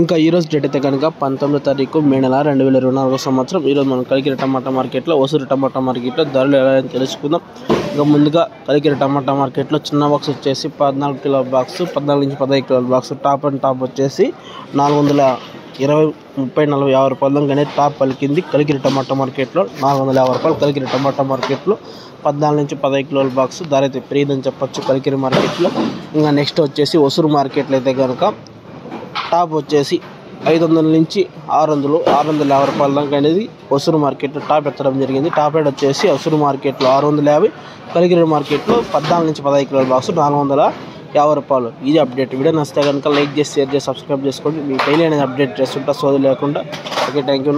ఇంకా ఈరోజు డేట్ అయితే కనుక 19వ తారీఖు మే నెల 2024 సంవత్సరం. ఈరోజు మనం కలికిరి టమాటా మార్కెట్లో, ఒసూరు టమాటా మార్కెట్లో ధరలు ఎలా తెలుసుకుందాం. ఇంకా ముందుగా కలికిరి టమాటా మార్కెట్లో చిన్న బాక్స్ వచ్చేసి 14 కిలోల బాక్స్, 14 నుంచి 15 కిలోల బాక్స్, టాప్ అండ్ టాప్ వచ్చేసి 420, 30, 40, 50 రూపాయల దాకా టాప్ పలికింది. కలికిరి టమాటా మార్కెట్లో 450 రూపాయలు. కలికిరి టమాటా మార్కెట్లో 14 నుంచి 15 కిలోల బాక్స్ ధర అయితే పెరిగిందని చెప్పొచ్చు కలికిరి మార్కెట్లో. ఇంకా నెక్స్ట్ వచ్చేసి ఒసూరు మార్కెట్లో అయితే కనుక టాప్ వచ్చేసి 500 నుంచి 600, 650 రూపాయల దాకా అనేది ఒసూరు మార్కెట్లో టాప్ ఎత్తడం జరిగింది. టాప్ రేట్ వచ్చేసి ఒసూరు మార్కెట్లో 650, కలికిరి మార్కెట్లో 14 నుంచి 15 కిలోల బాక్స్ 450 రూపాయలు. ఇది అప్డేట్. వీడియో నచ్చితే కనుక లైక్ చేసి, షేర్ చేసి, సబ్స్క్రైబ్ చేసుకోండి. మీ డైలీ అనేది అప్డేట్ చేస్తుంటా సోది లేకుండా. Okay, thank you.